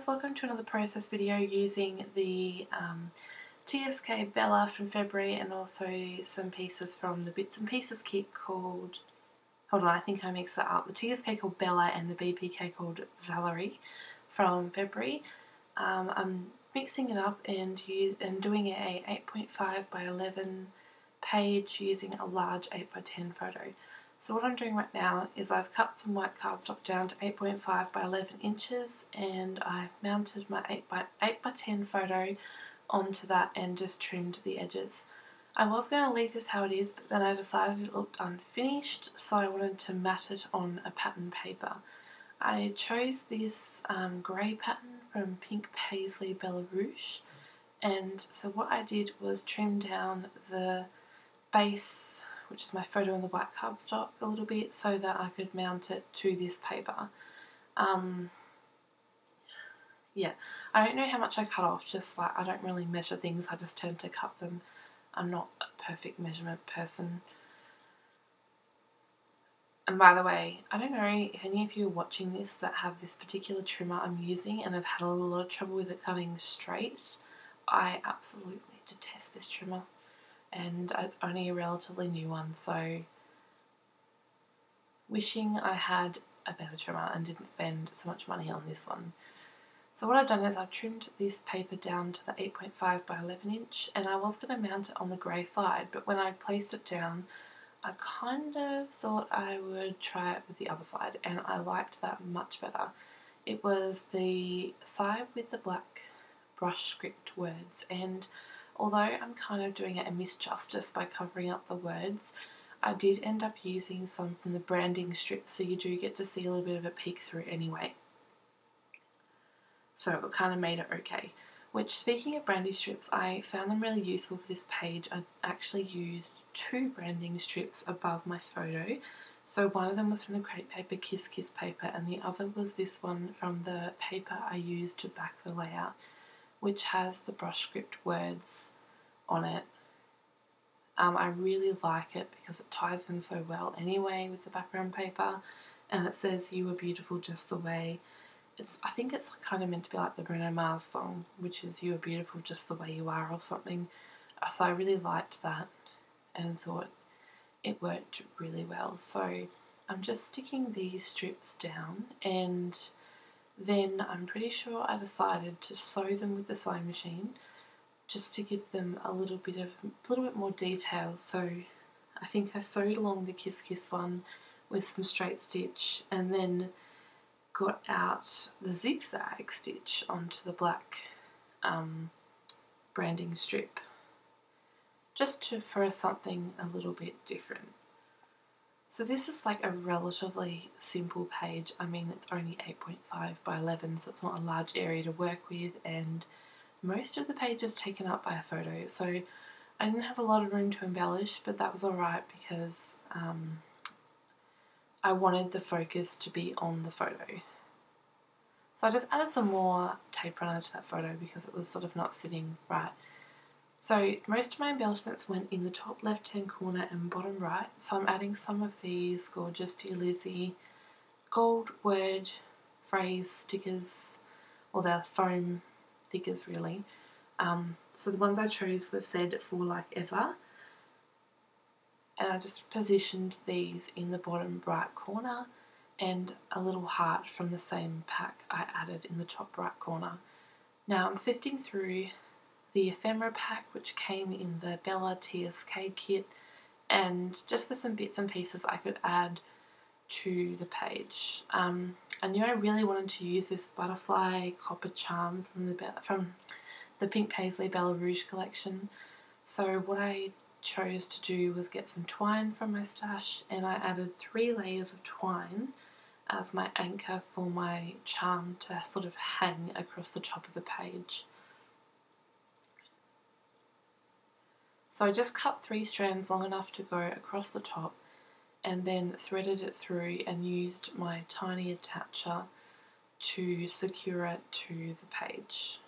guys, welcome to another process video using the TSK Bella from February and also some pieces from the Bits and Pieces kit called, hold on, I think I mixed that up, the TSK called Bella and the BPK called Valerie from February. I'm mixing it up and doing a 8.5 by 11 page using a large 8 by 10 photo. So what I'm doing right now is I've cut some white cardstock down to 8.5 by 11 inches and I've mounted my 8 by 10 photo onto that and just trimmed the edges. I was going to leave this how it is, but then I decided it looked unfinished, so I wanted to mat it on a pattern paper. I chose this grey pattern from Pink Paisley Bella Rouge, and so what I did was trim down the base, which is my photo on the white cardstock, a little bit so that I could mount it to this paper. Yeah, I don't know how much I cut off, just like I don't really measure things, I just tend to cut them. I'm not a perfect measurement person. And by the way, I don't know if any of you are watching this that have this particular trimmer I'm using and have had a lot of trouble with it cutting straight. I absolutely detest this trimmer. And it's only a relatively new one, so wishing I had a better trimmer and didn't spend so much money on this one. So what I've done is I've trimmed this paper down to the 8.5 by 11 inch, and I was going to mount it on the grey side, but when I placed it down I kind of thought I would try it with the other side, and I liked that much better. It was the side with the black brush script words, and although I'm kind of doing it a misjustice by covering up the words, I did end up using some from the branding strip, so you do get to see a little bit of a peek through anyway. So it kind of made it okay. Which, speaking of branding strips, I found them really useful for this page. I actually used 2 branding strips above my photo. So one of them was from the crepe paper Kiss Kiss paper, and the other was this one from the paper I used to back the layout, which has the brush script words on it. I really like it because it ties in so well anyway with the background paper, and it says "You are beautiful just the way." I think it's kind of meant to be like the Bruno Mars song, which is "You are beautiful just the way you are" or something. So I really liked that and thought it worked really well. So I'm just sticking these strips down, and then I'm pretty sure I decided to sew them with the sewing machine just to give them a little bit more detail. So I think I sewed along the Kiss Kiss one with some straight stitch and then got out the zigzag stitch onto the black branding strip just for something a little bit different. So this is like a relatively simple page. I mean, it's only 8.5 by 11, so it's not a large area to work with, and most of the page is taken up by a photo, so I didn't have a lot of room to embellish, but that was alright because I wanted the focus to be on the photo. So I just added some more tape runner to that photo because it was sort of not sitting right. So most of my embellishments went in the top left hand corner and bottom right, so I'm adding some of these gorgeous Dear Lizzy gold word phrase stickers, or they're foam stickers really. So the ones I chose were said "For Like Ever," and I just positioned these in the bottom right corner, and a little heart from the same pack I added in the top right corner. Now I'm sifting through the ephemera pack, which came in the Bella TSK kit, and just for some bits and pieces I could add to the page. I knew I really wanted to use this butterfly copper charm from the Pink Paisley Bella Rouge collection, so what I chose to do was get some twine from my stash, and I added 3 layers of twine as my anchor for my charm to sort of hang across the top of the page. So I just cut 3 strands long enough to go across the top and then threaded it through and used my tiny attacher to secure it to the page.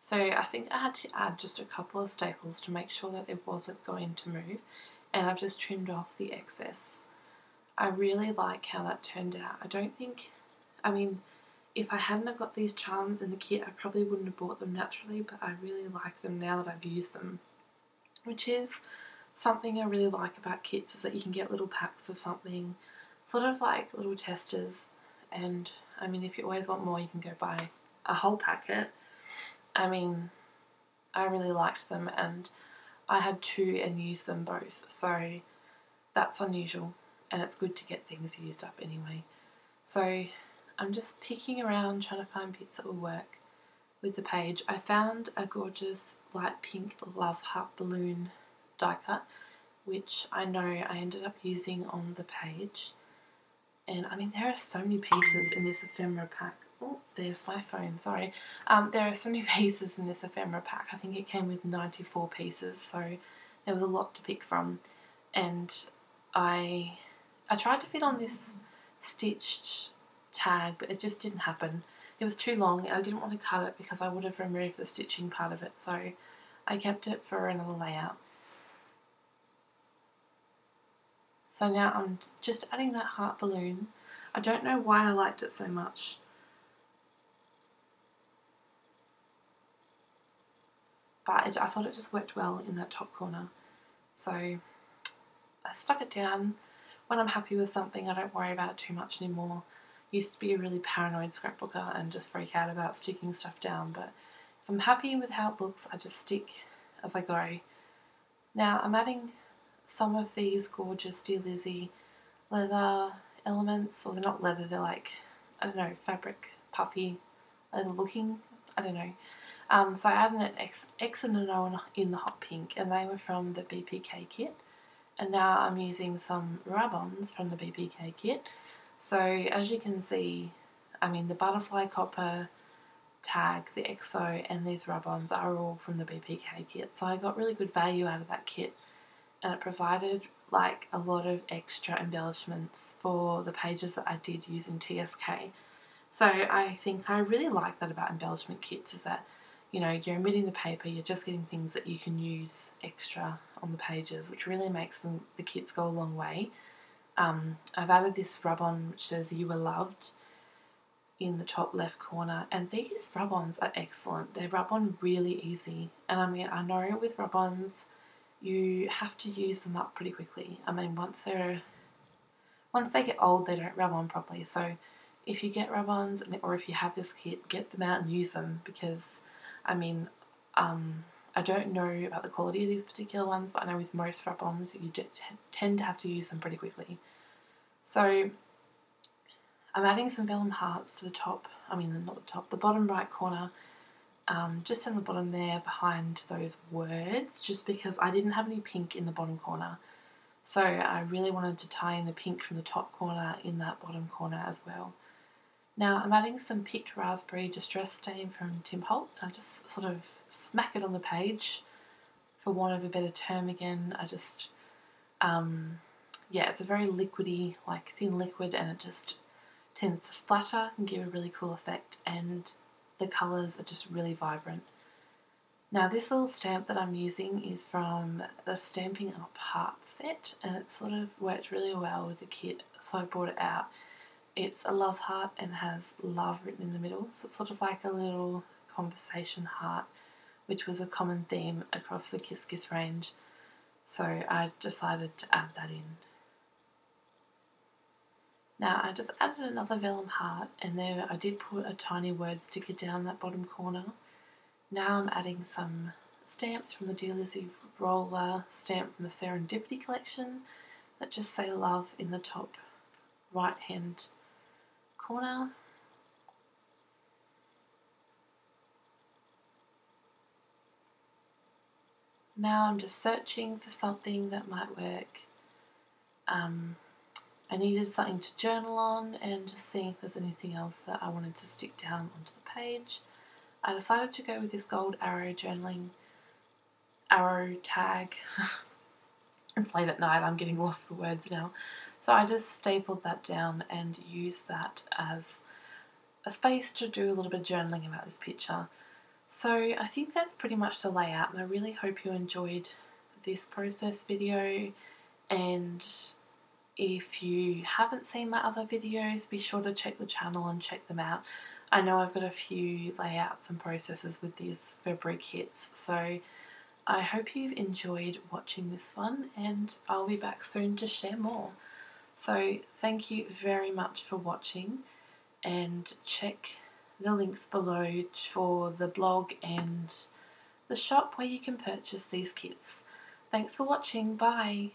So I think I had to add just a couple of staples to make sure that it wasn't going to move, and I've just trimmed off the excess. I really like how that turned out. I don't think, I mean, if I hadn't have got these charms in the kit, I probably wouldn't have bought them naturally, but I really like them now that I've used them, which is something I really like about kits, is that you can get little packs of something, sort of like little testers, and I mean, if you always want more, you can go buy a whole packet. I mean, I really liked them, and I had two and used them both, so that's unusual, and it's good to get things used up anyway. So I'm just picking around trying to find bits that will work with the page. I found a gorgeous light pink love heart balloon die cut, which I know I ended up using on the page. And I mean, there are so many pieces in this ephemera pack. Oh, there's my phone, sorry. There are so many pieces in this ephemera pack. I think it came with 94 pieces, so there was a lot to pick from. And I tried to fit on this stitched tag, but it just didn't happen. It was too long and I didn't want to cut it because I would have removed the stitching part of it, so I kept it for another layout. So now I'm just adding that heart balloon. I don't know why I liked it so much, but I thought it just worked well in that top corner. So I stuck it down. When I'm happy with something, I don't worry about it too much anymore. Used to be a really paranoid scrapbooker and just freak out about sticking stuff down, but if I'm happy with how it looks, I just stick as I go. Now I'm adding some of these gorgeous Dear Lizzy leather elements, or they're not leather, they're like, I don't know, fabric, puffy, leather looking, I don't know. So I added an X and an O in the hot pink, and they were from the BPK kit. And now I'm using some rub-ons from the BPK kit. So as you can see, I mean, the butterfly copper tag, the XO, and these rub-ons are all from the BPK kit. So I got really good value out of that kit, and it provided like a lot of extra embellishments for the pages that I did using TSK. So I think I really like that about embellishment kits, is that, you know, you're omitting the paper, you're just getting things that you can use extra on the pages, which really makes the kits go a long way. I've added this rub-on which says "You Were Loved" in the top left corner, and these rub-ons are excellent. They rub on really easy, and I mean, I know with rub-ons you have to use them up pretty quickly. I mean, once they get old, they don't rub on properly. So if you get rub-ons, or if you have this kit, get them out and use them, because I mean, I don't know about the quality of these particular ones, but I know with most rub-ons you tend to have to use them pretty quickly. So I'm adding some vellum hearts to the top, I mean not the top, the bottom right corner, just in the bottom there behind those words, just because I didn't have any pink in the bottom corner. So I really wanted to tie in the pink from the top corner in that bottom corner as well. Now I'm adding some picked raspberry distress stain from Tim Holtz. I just sort of smack it on the page, for want of a better term again. I just, yeah, it's a very liquidy, like thin liquid, and it just tends to splatter and give a really cool effect, and the colours are just really vibrant. Now this little stamp that I'm using is from the Stampin' Up! Heart set, and it sort of worked really well with the kit, so I brought it out. It's a love heart and has love written in the middle, so it's sort of like a little conversation heart, which was a common theme across the Kiss Kiss range, so I decided to add that in. Now I just added another vellum heart, and there I did put a tiny word sticker down that bottom corner. Now I'm adding some stamps from the Dear Lizzy roller stamp from the Serendipity collection that just say love in the top right hand corner. Now I'm just searching for something that might work. I needed something to journal on, and just seeing if there's anything else that I wanted to stick down onto the page. I decided to go with this gold arrow journaling arrow tag. It's late at night, I'm getting lost for words now. So I just stapled that down and used that as a space to do a little bit of journaling about this picture. So I think that's pretty much the layout, and I really hope you enjoyed this process video. And if you haven't seen my other videos, be sure to check the channel and check them out. I know I've got a few layouts and processes with these February kits, so I hope you've enjoyed watching this one, and I'll be back soon to share more. So thank you very much for watching, and check the links below for the blog and the shop where you can purchase these kits. Thanks for watching, bye!